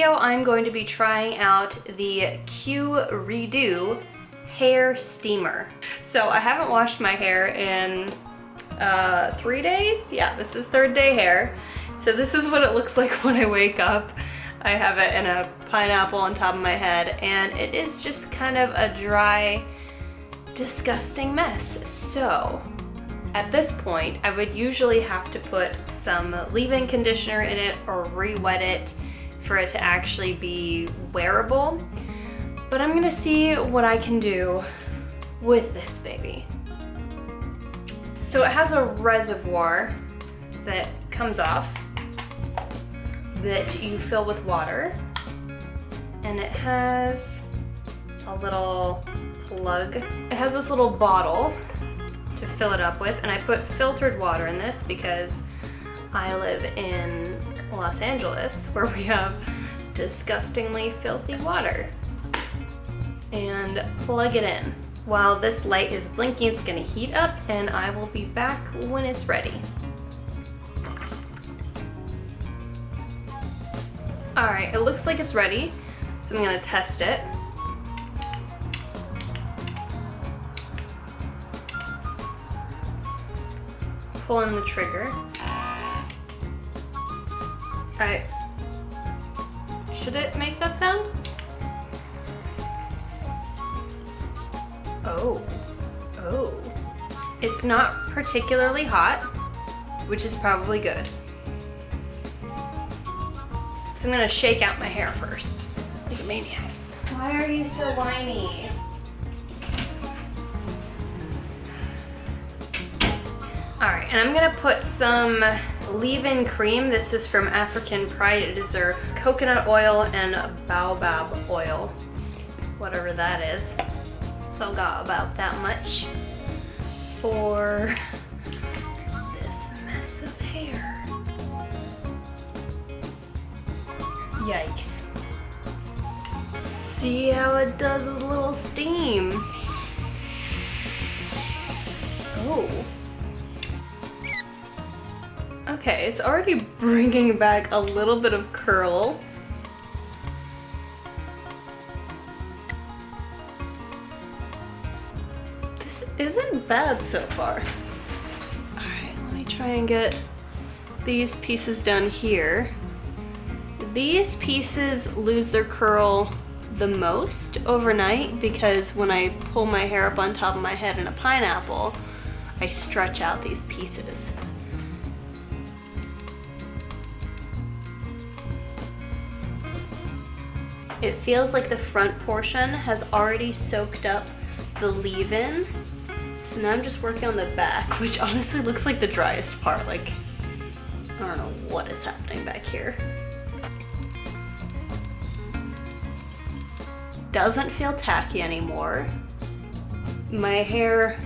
video, I'm going to be trying out the Q-Redew hair steamer. So I haven't washed my hair in 3 days. Yeah, this is third day hair. So this is what it looks like when I wake up. I have it in a pineapple on top of my head, and it is just kind of a dry, disgusting mess. So at this point, I would usually have to put some leave-in conditioner in it or re-wet it for it to actually be wearable. But I'm gonna see what I can do with this baby. So it has a reservoir that comes off that you fill with water, and it has a little plug. It has this little bottle to fill it up with, and I put filtered water in this because I live in Los Angeles where we have disgustingly filthy water. And plug it in. While this light is blinking, it's gonna heat up, and I will be back when it's ready. All right, it looks like it's ready, so I'm gonna test it. Pull in the trigger. Should it make that sound? Oh. It's not particularly hot, which is probably good. So I'm gonna shake out my hair first, like a maniac. Why are you so whiny? All right, and I'm gonna put some leave-in cream. This is from African Pride. It is their coconut oil and baobab oil, whatever that is. So I got about that much for this mess of hair. Yikes. See how it does a little steam. Oh. Okay, it's already bringing back a little bit of curl. This isn't bad so far. All right, let me try and get these pieces done here. These pieces lose their curl the most overnight because when I pull my hair up on top of my head in a pineapple, I stretch out these pieces. It feels like the front portion has already soaked up the leave-in. So now I'm just working on the back, which honestly looks like the driest part. Like, I don't know what is happening back here. Doesn't feel tacky anymore. My hair,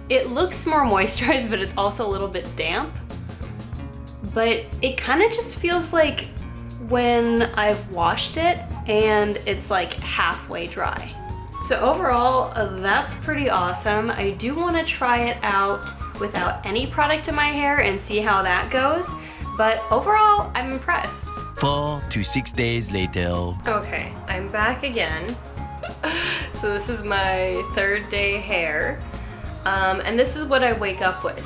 it looks more moisturized, but it's also a little bit damp. But it kind of just feels like when I've washed it and it's like halfway dry. So overall, that's pretty awesome. I do want to try it out without any product in my hair and see how that goes. But overall, I'm impressed. 4 to 6 days later. Okay, I'm back again. So this is my third day hair. And this is what I wake up with.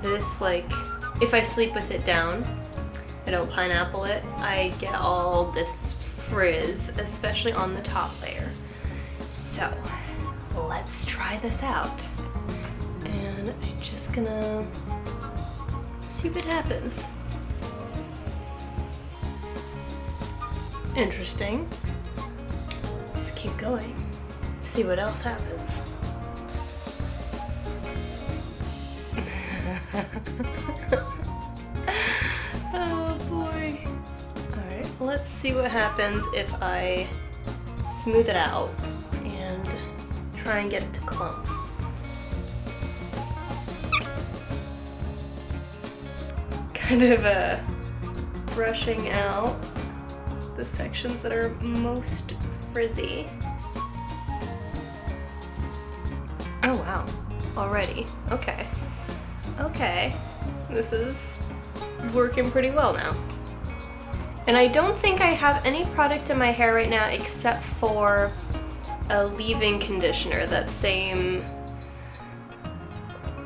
This, like, if I sleep with it down, I don't pineapple it, I get all this frizz, especially on the top layer. So let's try this out. And I'm just gonna see what happens. Interesting. Let's keep going. See what else happens. Oh boy. Alright, let's see what happens if I smooth it out and try and get it to clump. Kind of brushing out the sections that are most frizzy. Oh wow, already. Okay. Okay. This is working pretty well now. And I don't think I have any product in my hair right now except for a leave-in conditioner, that same,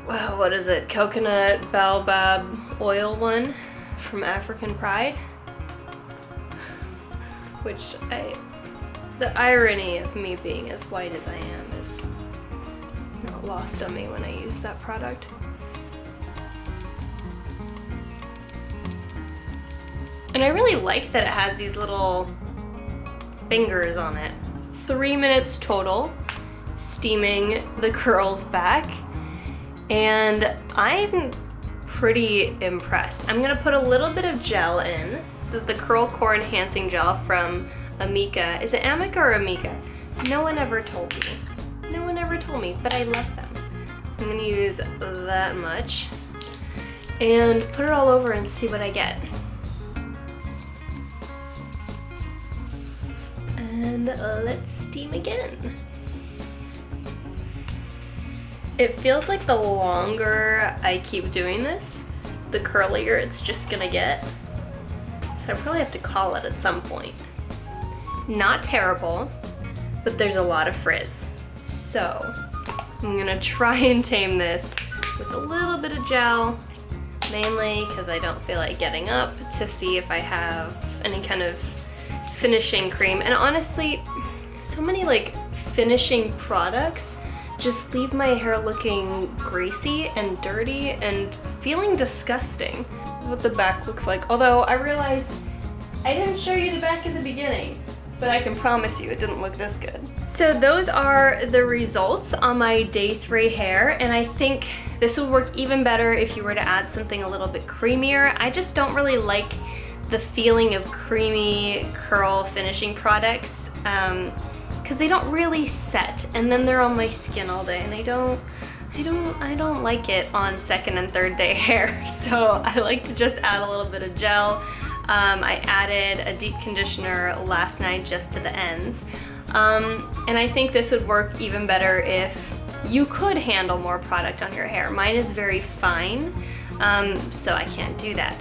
what is it, coconut baobab oil one from African Pride. Which the irony of me being as white as I am is not lost on me when I use that product. And I really like that it has these little fingers on it. 3 minutes total steaming the curls back, and I'm pretty impressed. I'm gonna put a little bit of gel in. This is the Curl Core Enhancing Gel from Amika. Is it Amika or Amika? No one ever told me. No one ever told me, but I love them. So I'm gonna use that much and put it all over and see what I get. And let's steam again. It feels like the longer I keep doing this, the curlier it's just gonna get. So I probably have to call it at some point. Not terrible, but there's a lot of frizz. So I'm gonna try and tame this with a little bit of gel, mainly because I don't feel like getting up to see if I have any kind of finishing cream. And honestly, so many like finishing products just leave my hair looking greasy and dirty and feeling disgusting. This is what the back looks like. Although I realized I didn't show you the back at the beginning, but I can promise you it didn't look this good. So those are the results on my day 3 hair, and I think this would work even better if you were to add something a little bit creamier. I just don't really like the feeling of creamy curl finishing products because they don't really set, and then they're on my skin all day, and I don't like it on 2nd and 3rd day hair. So I like to just add a little bit of gel. I added a deep conditioner last night just to the ends. And I think this would work even better if you could handle more product on your hair. Mine is very fine, so I can't do that.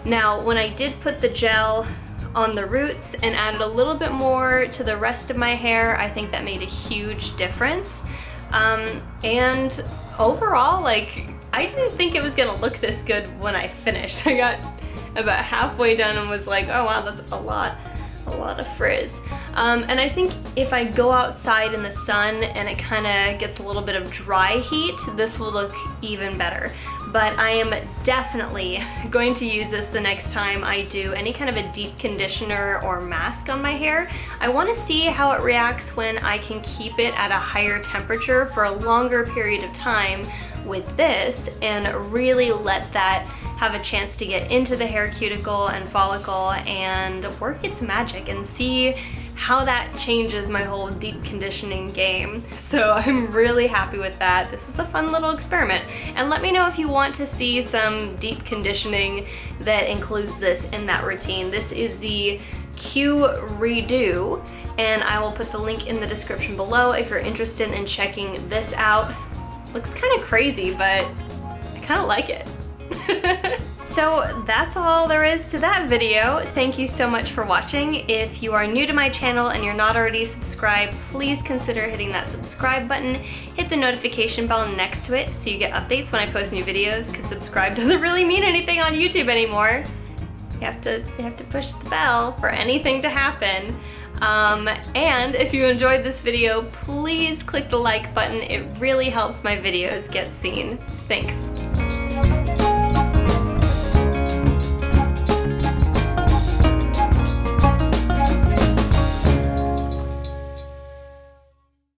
Now, when I did put the gel on the roots and added a little bit more to the rest of my hair, I think that made a huge difference. And overall, like, I didn't think it was gonna look this good when I finished. I got about halfway done and was like, oh wow, that's a lot of frizz. And I think if I go outside in the sun and it kind of gets a little bit of dry heat, this will look even better. But I am definitely going to use this the next time I do any kind of a deep conditioner or mask on my hair. I want to see how it reacts when I can keep it at a higher temperature for a longer period of time with this and really let that have a chance to get into the hair cuticle and follicle and work its magic and see how that changes my whole deep conditioning game. So I'm really happy with that. This was a fun little experiment. And let me know if you want to see some deep conditioning that includes this in that routine. This is the Q-Redew, and I will put the link in the description below if you're interested in checking this out. Looks kind of crazy, but I kind of like it. So that's all there is to that video. Thank you so much for watching. If you are new to my channel and you're not already subscribed, please consider hitting that subscribe button. Hit the notification bell next to it so you get updates when I post new videos, because subscribe doesn't really mean anything on YouTube anymore. You have to push the bell for anything to happen. And if you enjoyed this video, please click the like button. It really helps my videos get seen. Thanks.